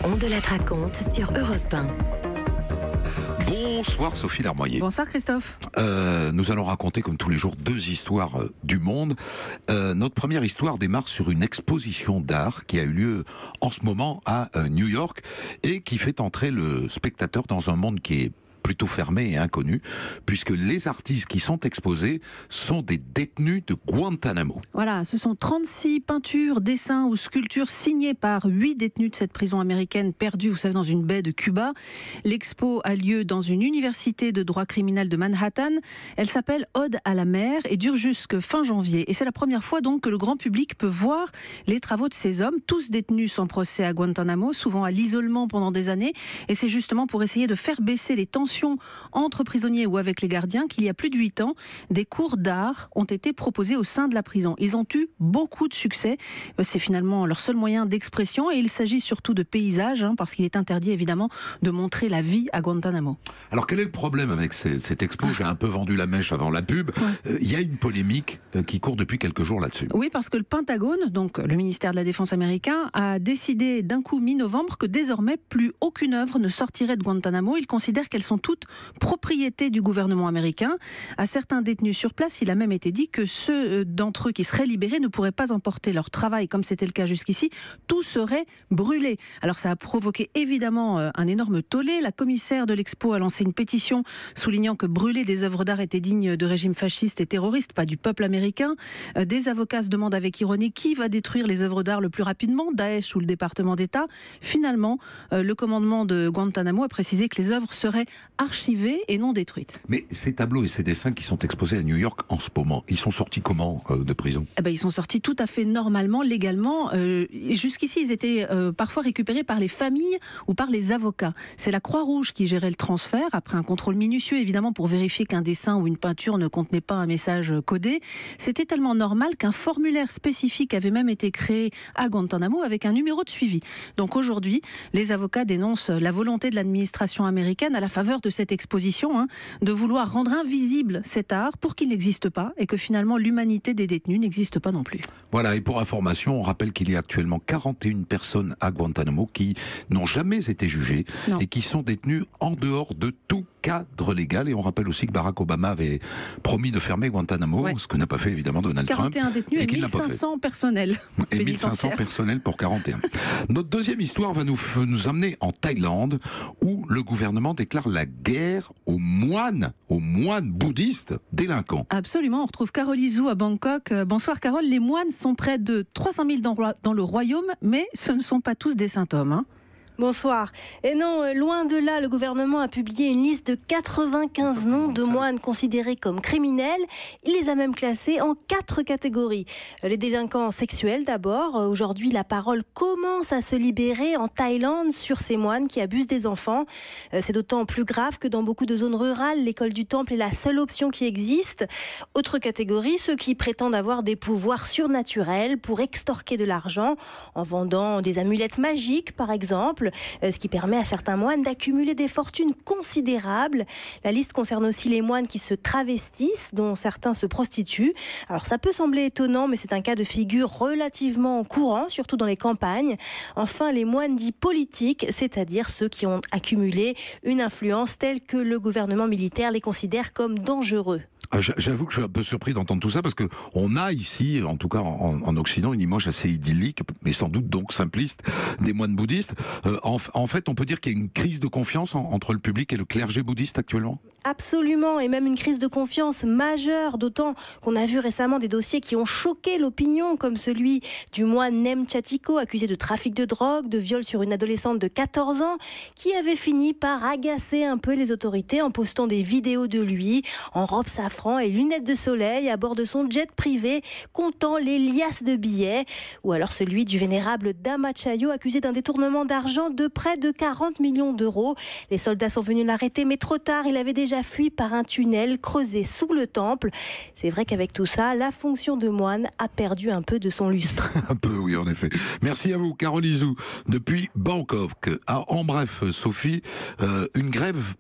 On de la raconte sur Europe 1. Bonsoir Sophie Larmoyer. Bonsoir Christophe. Nous allons raconter comme tous les jours 2 histoires du monde. Notre première histoire démarre sur une exposition d'art qui a eu lieu en ce moment à New York et qui fait entrer le spectateur dans un monde qui est plutôt fermé et inconnu, puisque les artistes qui sont exposés sont des détenus de Guantanamo. Voilà, ce sont 36 peintures, dessins ou sculptures signées par 8 détenus de cette prison américaine perdue, vous savez, dans une baie de Cuba. L'expo a lieu dans une université de droit criminel de Manhattan. Elle s'appelle Ode à la mer et dure jusque fin janvier. Et c'est la première fois donc que le grand public peut voir les travaux de ces hommes, tous détenus sans procès à Guantanamo, souvent à l'isolement pendant des années. Et c'est justement pour essayer de faire baisser les tensions entre prisonniers ou avec les gardiens qu'il y a plus de 8 ans, des cours d'art ont été proposés au sein de la prison. Ils ont eu beaucoup de succès. C'est finalement leur seul moyen d'expression et il s'agit surtout de paysages, parce qu'il est interdit évidemment de montrer la vie à Guantanamo. Alors quel est le problème avec cette expo ? J'ai un peu vendu la mèche avant la pub. Il y a une polémique qui court depuis quelques jours là-dessus. Oui, parce que le Pentagone, donc le ministère de la Défense américain, a décidé d'un coup mi-novembre que désormais plus aucune œuvre ne sortirait de Guantanamo. Il considère qu'elles sont toutes propriété du gouvernement américain. À certains détenus sur place, il a même été dit que ceux d'entre eux qui seraient libérés ne pourraient pas emporter leur travail, comme c'était le cas jusqu'ici. Tout serait brûlé. Alors ça a provoqué évidemment un énorme tollé. La commissaire de l'expo a lancé une pétition soulignant que brûler des œuvres d'art était digne de régimes fascistes et terroristes, pas du peuple américain. Des avocats se demandent avec ironie qui va détruire les œuvres d'art le plus rapidement, Daesh ou le département d'État. Finalement, le commandement de Guantanamo a précisé que les œuvres seraient archivées et non détruites. Mais ces tableaux et ces dessins qui sont exposés à New York en ce moment, ils sont sortis comment de prison ? Ils sont sortis tout à fait normalement, légalement. Jusqu'ici, ils étaient parfois récupérés par les familles ou par les avocats. C'est la Croix-Rouge qui gérait le transfert, après un contrôle minutieux, évidemment, pour vérifier qu'un dessin ou une peinture ne contenait pas un message codé. C'était tellement normal qu'un formulaire spécifique avait même été créé à Guantanamo avec un numéro de suivi. Donc aujourd'hui, les avocats dénoncent la volonté de l'administration américaine à la faveur de cette exposition, de vouloir rendre invisible cet art pour qu'il n'existe pas et que finalement l'humanité des détenus n'existe pas non plus. Voilà, et pour information, on rappelle qu'il y a actuellement 41 personnes à Guantanamo qui n'ont jamais été jugées et qui sont détenues en dehors de tout cadre légal. Et on rappelle aussi que Barack Obama avait promis de fermer Guantanamo, ce que n'a pas fait évidemment Donald Trump. 41 détenus et 1500 personnels. Et 1500 personnels pour 41. Notre deuxième histoire va nous amener en Thaïlande, où le gouvernement déclare la guerre aux moines bouddhistes délinquants. Absolument, on retrouve Carole Izou à Bangkok. Bonsoir Carole, les moines sont près de 300 000 dans le royaume, mais ce ne sont pas tous des saint hommes. Bonsoir. Et non, loin de là, le gouvernement a publié une liste de 95 noms de moines considérés comme criminels. Il les a même classés en 4 catégories. Les délinquants sexuels d'abord. Aujourd'hui, la parole commence à se libérer en Thaïlande sur ces moines qui abusent des enfants. C'est d'autant plus grave que dans beaucoup de zones rurales, l'école du temple est la seule option qui existe. Autre catégorie, ceux qui prétendent avoir des pouvoirs surnaturels pour extorquer de l'argent en vendant des amulettes magiques, par exemple. Ce qui permet à certains moines d'accumuler des fortunes considérables. La liste concerne aussi les moines qui se travestissent, dont certains se prostituent. Alors ça peut sembler étonnant, mais c'est un cas de figure relativement courant, surtout dans les campagnes. Enfin, les moines dits politiques, c'est-à-dire ceux qui ont accumulé une influence telle que le gouvernement militaire les considère comme dangereux. J'avoue que je suis un peu surpris d'entendre tout ça parce que on a ici, en tout cas en Occident, une image assez idyllique, mais sans doute donc simpliste, des moines bouddhistes. En fait, on peut dire qu'il y a une crise de confiance entre le public et le clergé bouddhiste actuellement ? Absolument, et même une crise de confiance majeure, d'autant qu'on a vu récemment des dossiers qui ont choqué l'opinion, comme celui du moine Nem Chatiko, accusé de trafic de drogue, de viol sur une adolescente de 14 ans, qui avait fini par agacer un peu les autorités en postant des vidéos de lui, en robe safran et lunettes de soleil, à bord de son jet privé, comptant les liasses de billets, ou alors celui du vénérable Dama Chayo, accusé d'un détournement d'argent de près de 40 millions d'euros. Les soldats sont venus l'arrêter, mais trop tard, il avait déjà fui par un tunnel creusé sous le temple. C'est vrai qu'avec tout ça, la fonction de moine a perdu un peu de son lustre. Un peu, oui, en effet. Merci à vous, Carole Izou, depuis Bangkok. En bref, Sophie, une grève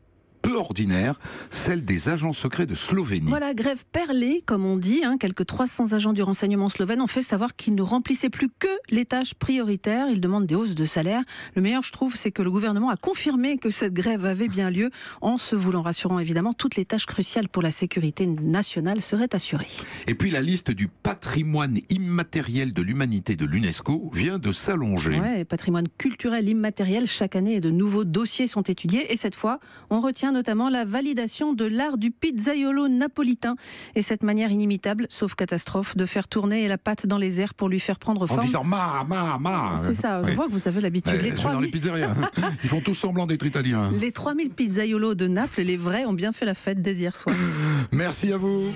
peu ordinaire, celle des agents secrets de Slovénie. Voilà, grève perlée, comme on dit. Quelques 300 agents du renseignement slovène ont fait savoir qu'ils ne remplissaient plus que les tâches prioritaires. Ils demandent des hausses de salaire. Le meilleur, je trouve, c'est que le gouvernement a confirmé que cette grève avait bien lieu, en se voulant rassurant évidemment, toutes les tâches cruciales pour la sécurité nationale seraient assurées. Et puis la liste du patrimoine immatériel de l'humanité de l'UNESCO vient de s'allonger. Ouais, patrimoine culturel immatériel, chaque année de nouveaux dossiers sont étudiés et cette fois, on retient notamment la validation de l'art du pizzaiolo napolitain et cette manière inimitable, sauf catastrophe, de faire tourner la pâte dans les airs pour lui faire prendre forme. En disant ma. C'est ça, je vois que vous avez l'habitude. Dans les pizzerias, ils font tous semblant d'être italiens. Les 3000 pizzaiolos de Naples, les vrais, ont bien fait la fête dès hier soir. Merci à vous.